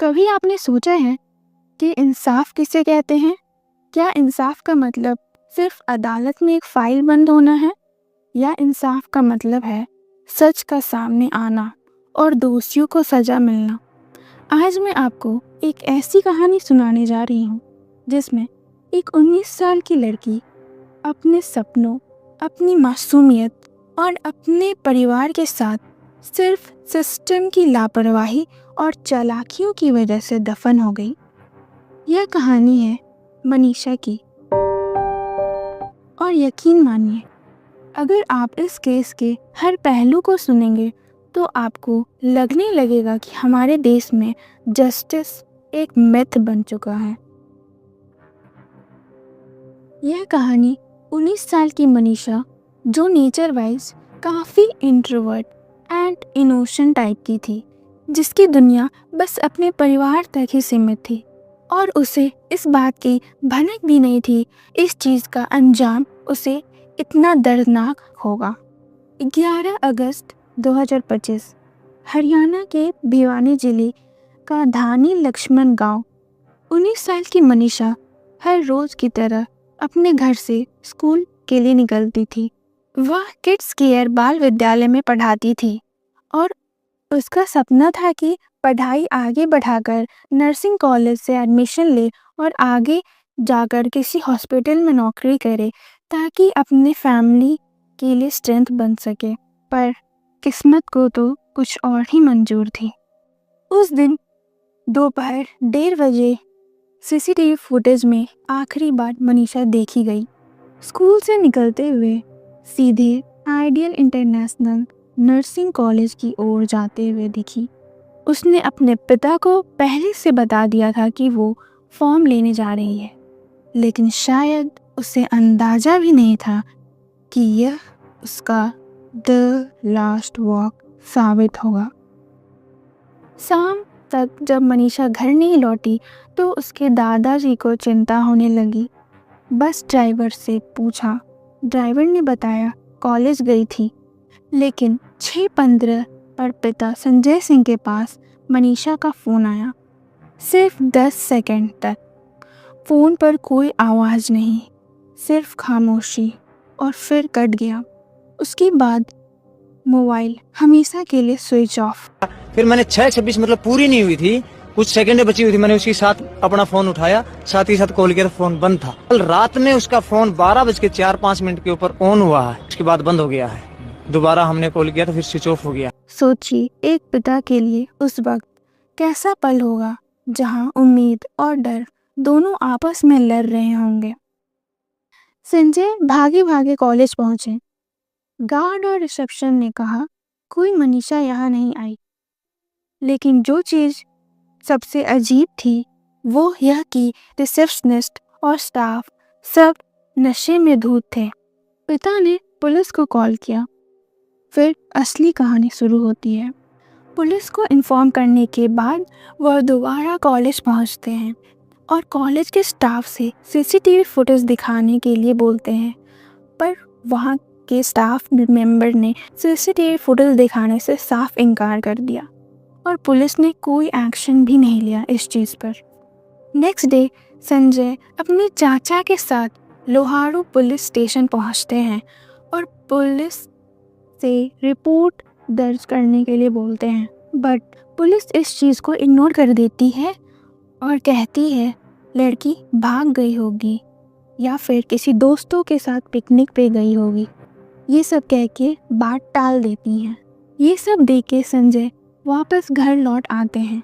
कभी आपने सोचा है कि इंसाफ किसे कहते हैं? क्या इंसाफ का मतलब सिर्फ अदालत में एक फाइल बंद होना है, या इंसाफ का मतलब है सच का सामने आना और दोषियों को सजा मिलना? आज मैं आपको एक ऐसी कहानी सुनाने जा रही हूँ जिसमें एक 19 साल की लड़की अपने सपनों, अपनी मासूमियत और अपने परिवार के साथ सिर्फ सिस्टम की लापरवाही और चालाकियों की वजह से दफन हो गई। यह कहानी है मनीषा की। और यकीन मानिए, अगर आप इस केस के हर पहलू को सुनेंगे तो आपको लगने लगेगा कि हमारे देश में जस्टिस एक मिथ बन चुका है। यह कहानी 19 साल की मनीषा, जो नेचर वाइज काफ़ी इंट्रोवर्ट एंड इनोसेंट टाइप की थी, जिसकी दुनिया बस अपने परिवार तक ही सीमित थी और उसे इस बात की भनक भी नहीं थी इस चीज़ का अंजाम उसे इतना दर्दनाक होगा। 11 अगस्त 2025 हरियाणा के भिवानी जिले का धानी लक्ष्मण गांव। 19 साल की मनीषा हर रोज़ की तरह अपने घर से स्कूल के लिए निकलती थी। वह किड्स केयर बाल विद्यालय में पढ़ाती थी और उसका सपना था कि पढ़ाई आगे बढ़ाकर नर्सिंग कॉलेज से एडमिशन ले और आगे जाकर किसी हॉस्पिटल में नौकरी करे ताकि अपने फैमिली के लिए स्ट्रेंथ बन सके। पर किस्मत को तो कुछ और ही मंजूर थी। उस दिन दोपहर 1:30 बजे सीसीटीवी फुटेज में आखिरी बार मनीषा देखी गई। स्कूल से निकलते हुए सीधे आइडियल इंटरनेशनल नर्सिंग कॉलेज की ओर जाते हुए दिखी। उसने अपने पिता को पहले से बता दिया था कि वो फॉर्म लेने जा रही है, लेकिन शायद उसे अंदाजा भी नहीं था कि यह उसका द लास्ट वॉक साबित होगा। शाम तक जब मनीषा घर नहीं लौटी तो उसके दादाजी को चिंता होने लगी। बस ड्राइवर से पूछा। ड्राइवर ने बताया कॉलेज गई थी, लेकिन 6:15 पर पिता संजय सिंह के पास मनीषा का फ़ोन आया। सिर्फ 10 सेकंड तक फ़ोन पर कोई आवाज़ नहीं, सिर्फ खामोशी, और फिर कट गया। उसके बाद मोबाइल हमेशा के लिए स्विच ऑफ। फिर मैंने 6:26 मतलब पूरी नहीं हुई थी, कुछ सेकंड बची हुई थी, मैंने उसके साथ अपना फोन उठाया, साथ ही साथ कॉल किया तो फोन बंद था। कल रात में उसका फोन 12:04-5 के ऊपर ऑन हुआ है, उसके बाद बंद हो गया है। दोबारा हमने कॉल किया तो फिर स्विच ऑफ हो गया। सोचिए एक पिता के लिए उस वक्त कैसा पल होगा जहां उम्मीद और डर दोनों आपस में लड़ रहे होंगे। संजय भागे भागे कॉलेज पहुंचे। गार्ड और रिसेप्शन ने कहा कोई मनीषा यहाँ नहीं आई, लेकिन जो चीज़ सबसे अजीब थी वो यह कि रिसेप्शनिस्ट और स्टाफ सब नशे में धुत थे। पिता ने पुलिस को कॉल किया। फिर असली कहानी शुरू होती है। पुलिस को इन्फॉर्म करने के बाद वह दोबारा कॉलेज पहुंचते हैं और कॉलेज के स्टाफ से सीसीटीवी फुटेज दिखाने के लिए बोलते हैं, पर वहां के स्टाफ मेंबर ने सीसीटीवी फुटेज दिखाने से साफ इनकार कर दिया और पुलिस ने कोई एक्शन भी नहीं लिया इस चीज़ पर। नेक्स्ट डे संजय अपने चाचा के साथ लोहारू पुलिस स्टेशन पहुंचते हैं और पुलिस से रिपोर्ट दर्ज करने के लिए बोलते हैं, बट पुलिस इस चीज़ को इग्नोर कर देती है और कहती है लड़की भाग गई होगी या फिर किसी दोस्तों के साथ पिकनिक पे गई होगी। ये सब कह के बात टाल देती हैं। ये सब देख के संजय वापस घर लौट आते हैं।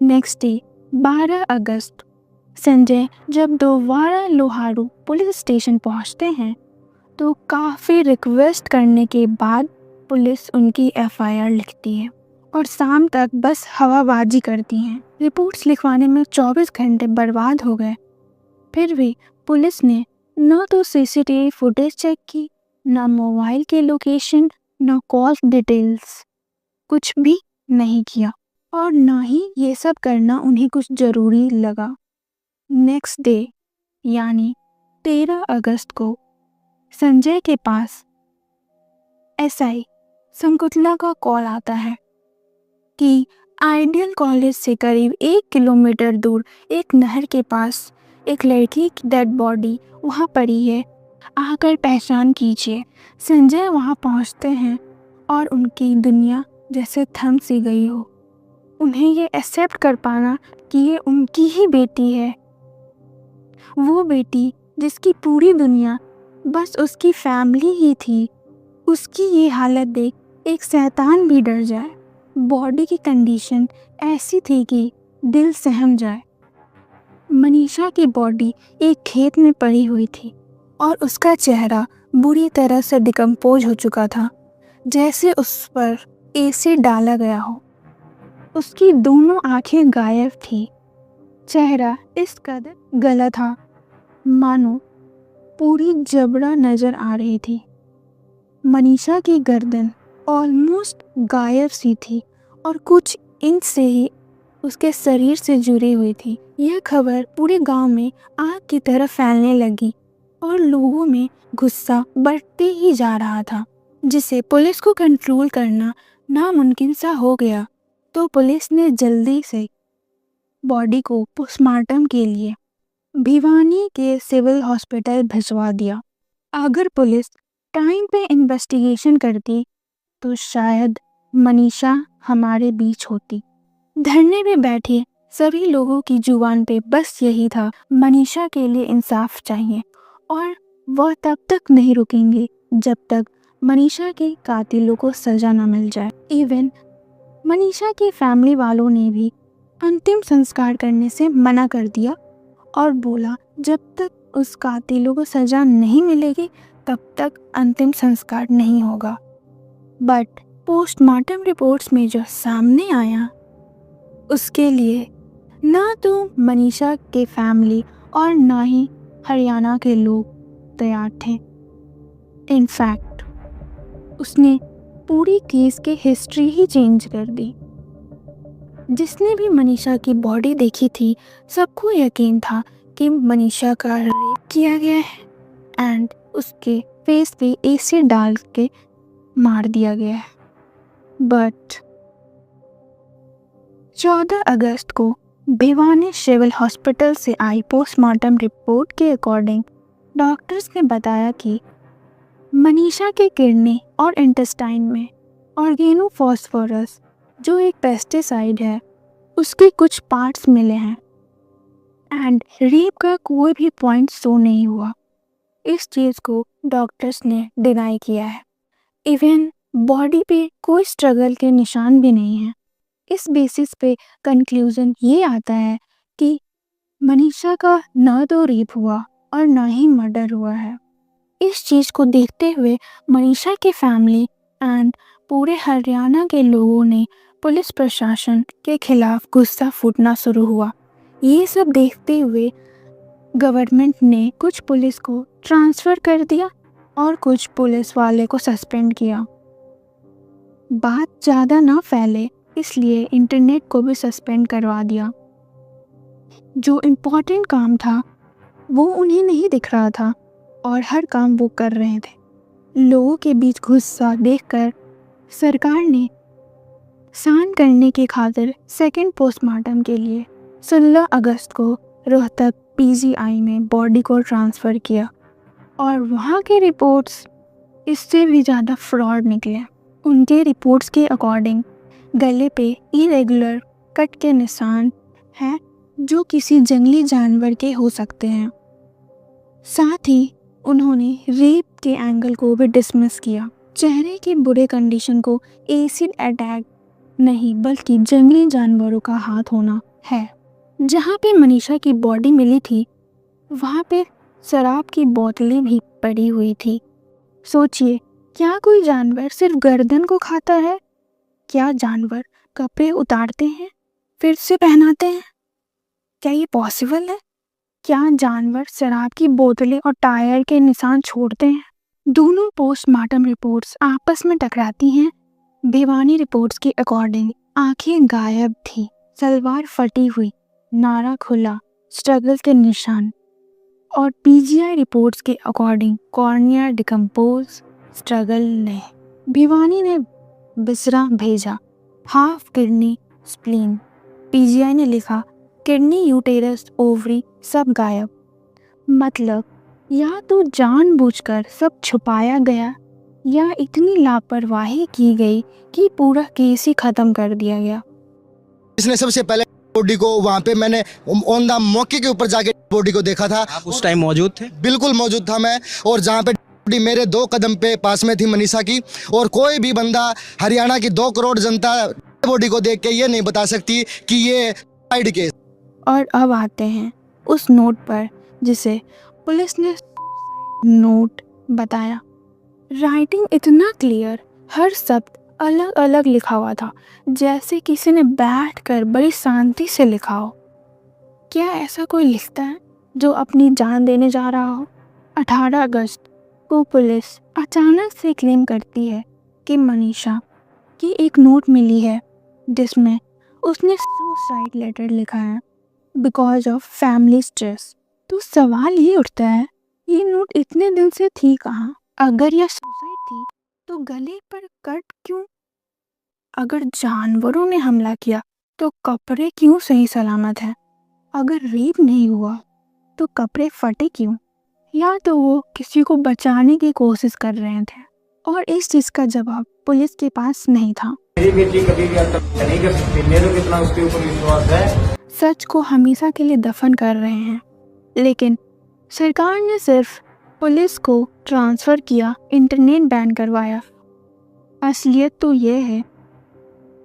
नेक्स्ट डे 12 अगस्त संजय जब दोबारा लोहारू पुलिस स्टेशन पहुंचते हैं तो काफ़ी रिक्वेस्ट करने के बाद पुलिस उनकी एफआईआर लिखती है और शाम तक बस हवाबाजी करती हैं। रिपोर्ट्स लिखवाने में 24 घंटे बर्बाद हो गए। फिर भी पुलिस ने न तो सीसीटीवी फुटेज चेक की, न मोबाइल के लोकेशन, न कॉल डिटेल्स, कुछ भी नहीं किया और न ही ये सब करना उन्हें कुछ ज़रूरी लगा। नेक्स्ट डे यानी 13 अगस्त को संजय के पास एसआई संकुतला का कॉल आता है कि आइडियल कॉलेज से करीब 1 किलोमीटर दूर एक नहर के पास एक लड़की की डेड बॉडी वहाँ पड़ी है, आकर पहचान कीजिए। संजय वहाँ पहुँचते हैं और उनकी दुनिया जैसे थम सी गई हो। उन्हें ये एक्सेप्ट कर पाना कि ये उनकी ही बेटी है, वो बेटी जिसकी पूरी दुनिया बस उसकी फैमिली ही थी। उसकी ये हालत देख एक शैतान भी डर जाए। बॉडी की कंडीशन ऐसी थी कि दिल सहम जाए। मनीषा की बॉडी एक खेत में पड़ी हुई थी और उसका चेहरा बुरी तरह से डिकम्पोज हो चुका था, जैसे उस पर एसिड डाला गया हो। उसकी दोनों आंखें गायब थी। चेहरा इस कदर गला था मानो पूरी जबड़ा नजर आ रही थी। मनीषा की गर्दन ऑलमोस्ट गायब सी थी और कुछ इंच से ही उसके शरीर से जुड़ी हुई थी। यह खबर पूरे गांव में आग की तरह फैलने लगी और लोगों में गुस्सा बढ़ते ही जा रहा था, जिसे पुलिस को कंट्रोल करना नामुमकिन सा हो गया। तो पुलिस ने जल्दी से बॉडी को पोस्टमार्टम के लिए भिवानी के सिविल हॉस्पिटल भिजवा दिया। अगर पुलिस टाइम पे इन्वेस्टिगेशन करती तो शायद मनीषा हमारे बीच होती। धरने पे बैठे सभी लोगों की जुबान पे बस यही था, मनीषा के लिए इंसाफ चाहिए और वह तब तक नहीं रुकेंगे जब तक मनीषा के कातिलों को सजा न मिल जाए। इवन मनीषा की फैमिली वालों ने भी अंतिम संस्कार करने से मना कर दिया और बोला जब तक उस कातिलों को सजा नहीं मिलेगी तब तक अंतिम संस्कार नहीं होगा। बट पोस्टमार्टम रिपोर्ट्स में जो सामने आया उसके लिए ना तो मनीषा के फैमिली और ना ही हरियाणा के लोग तैयार थे। इनफैक्ट उसने पूरी केस की हिस्ट्री ही चेंज कर दी। जिसने भी मनीषा की बॉडी देखी थी सबको यकीन था कि मनीषा का रेप किया गया है एंड उसके फेस पे एसिड डाल के मार दिया गया है। बट 14 अगस्त को भिवानी सिविल हॉस्पिटल से आई पोस्टमार्टम रिपोर्ट के अकॉर्डिंग डॉक्टर्स ने बताया कि मनीषा के किडनी और इंटेस्टाइन में ऑर्गेनोफॉस्फोरस जो एक पेस्टिसाइड है उसके कुछ पार्ट्स मिले हैं एंड रेप का कोई भी पॉइंट शो नहीं हुआ। इस चीज़ को डॉक्टर्स ने डिनाई किया है। इवन बॉडी पे कोई स्ट्रगल के निशान भी नहीं है। इस बेसिस पे कंक्लूजन ये आता है कि मनीषा का ना तो रेप हुआ और ना ही मर्डर हुआ है। इस चीज़ को देखते हुए मनीषा की फैमिली एंड पूरे हरियाणा के लोगों ने पुलिस प्रशासन के खिलाफ गुस्सा फूटना शुरू हुआ। ये सब देखते हुए गवर्नमेंट ने कुछ पुलिस को ट्रांसफ़र कर दिया और कुछ पुलिस वाले को सस्पेंड किया। बात ज़्यादा ना फैले इसलिए इंटरनेट को भी सस्पेंड करवा दिया। जो इम्पोर्टेंट काम था वो उन्हें नहीं दिख रहा था और हर काम वो कर रहे थे। लोगों के बीच गुस्सा देखकर सरकार ने शांत करने की खातिर सेकंड पोस्टमार्टम के लिए 16 अगस्त को रोहतक पीजीआई में बॉडी को ट्रांसफ़र किया और वहाँ के रिपोर्ट्स इससे भी ज़्यादा फ्रॉड निकले। उनके रिपोर्ट्स के अकॉर्डिंग गले पे इरेगुलर कट के निशान हैं जो किसी जंगली जानवर के हो सकते हैं। साथ ही उन्होंने रेप के एंगल को भी डिसमिस किया। चेहरे की बुरे कंडीशन को एसिड अटैक नहीं बल्कि जंगली जानवरों का हाथ होना है। जहाँ पे मनीषा की बॉडी मिली थी वहाँ पे शराब की बोतलें भी पड़ी हुई थी। सोचिए, क्या कोई जानवर सिर्फ गर्दन को खाता है? क्या जानवर कपड़े उतारते हैं फिर से पहनाते हैं? क्या ये पॉसिबल है? क्या जानवर शराब की बोतलें और टायर के निशान छोड़ते हैं? दोनों पोस्टमार्टम रिपोर्ट्स आपस में टकराती हैं। भिवानी रिपोर्ट्स के अकॉर्डिंग आंखें गायब थी, सलवार फटी हुई, नारा खुला, स्ट्रगल के निशान। और पीजीआई रिपोर्ट्स के अकॉर्डिंग कॉर्निया डिकम्पोज, स्ट्रगल नहीं। भिवानी ने बिसरा भेजा, हाफ किडनी स्प्लीन। पीजीआई ने लिखा किडनी, यूटेरस, ओवरी सब गायब। मतलब या तो जानबूझकर सब छुपाया गया या इतनी लापरवाही की गई कि पूरा केस ही खत्म कर दिया गया। इसने सबसे पहले बॉडी को वहाँ पे मैंने ऑन द मौके के ऊपर जाके बॉडी को देखा था। आप उस टाइम मौजूद थे? बिल्कुल मौजूद था मैं, और जहाँ पे बॉडी मेरे 2 कदम पे पास में थी मनीषा की। और कोई भी बंदा, हरियाणा की 2 करोड़ जनता बॉडी को देख के ये नहीं बता सकती कि ये सुसाइड केस। और अब आते हैं उस नोट पर जिसे पुलिस ने नोट बताया। राइटिंग इतना क्लियर, हर शब्द अलग अलग लिखा हुआ था, जैसे किसी ने बैठकर बड़ी शांति से लिखा हो। क्या ऐसा कोई लिखता है जो अपनी जान देने जा रहा हो? 18 अगस्त को पुलिस अचानक से क्लेम करती है कि मनीषा की एक नोट मिली है जिसमें उसने सुसाइड लेटर लिखा है बिकॉज ऑफ फैमिली स्ट्रेस। तो सवाल ये उठता है, ये नोट इतने दिन से थी कहाँ? अगर यह सुसाइड थी तो गले पर कट क्यों? अगर जानवरों ने हमला किया तो कपड़े क्यों सही सलामत है? अगर रेप नहीं हुआ तो कपड़े फटे क्यों? या तो वो किसी को बचाने की कोशिश कर रहे थे, और इस चीज का जवाब पुलिस के पास नहीं था। मेरी बेटी कभी भी आत्महत्या नहीं कर सकती, मेरे को कितना उसके ऊपर विश्वास है। सच को हमेशा के लिए दफन कर रहे हैं, लेकिन सरकार ने सिर्फ पुलिस को ट्रांसफ़र किया, इंटरनेट बैन करवाया। असलियत तो यह है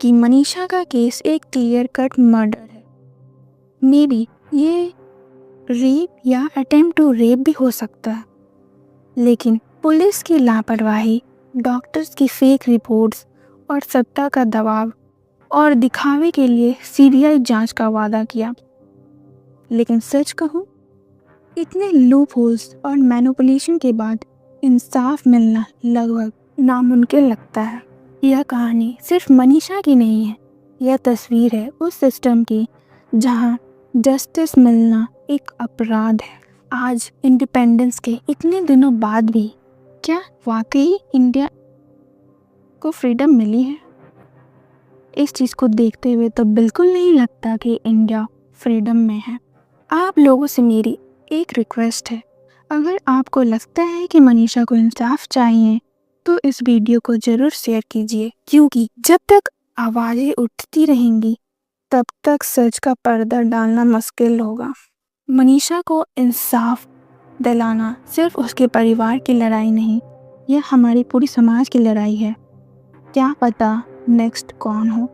कि मनीषा का केस एक क्लियर कट मर्डर है। मे बी ये रेप या अटेम्प्ट टू रेप भी हो सकता है, लेकिन पुलिस की लापरवाही, डॉक्टर्स की फेक रिपोर्ट्स और सत्ता का दबाव और दिखावे के लिए सीबीआई जांच का वादा किया। लेकिन सच कहूँ, इतने लूप होल्स और मैनिपुलेशन के बाद इंसाफ मिलना लगभग नामुमकिन लगता है। यह कहानी सिर्फ मनीषा की नहीं है, यह तस्वीर है उस सिस्टम की जहां जस्टिस मिलना एक अपराध है। आज इंडिपेंडेंस के इतने दिनों बाद भी क्या वाकई इंडिया को फ्रीडम मिली है? इस चीज़ को देखते हुए तो बिल्कुल नहीं लगता कि इंडिया फ्रीडम में है। आप लोगों से मेरी एक रिक्वेस्ट है, अगर आपको लगता है कि मनीषा को इंसाफ चाहिए तो इस वीडियो को ज़रूर शेयर कीजिए, क्योंकि जब तक आवाज़ें उठती रहेंगी तब तक सच का पर्दा डालना मुश्किल होगा। मनीषा को इंसाफ दिलाना सिर्फ उसके परिवार की लड़ाई नहीं, यह हमारी पूरी समाज की लड़ाई है। क्या पता नेक्स्ट कौन हो।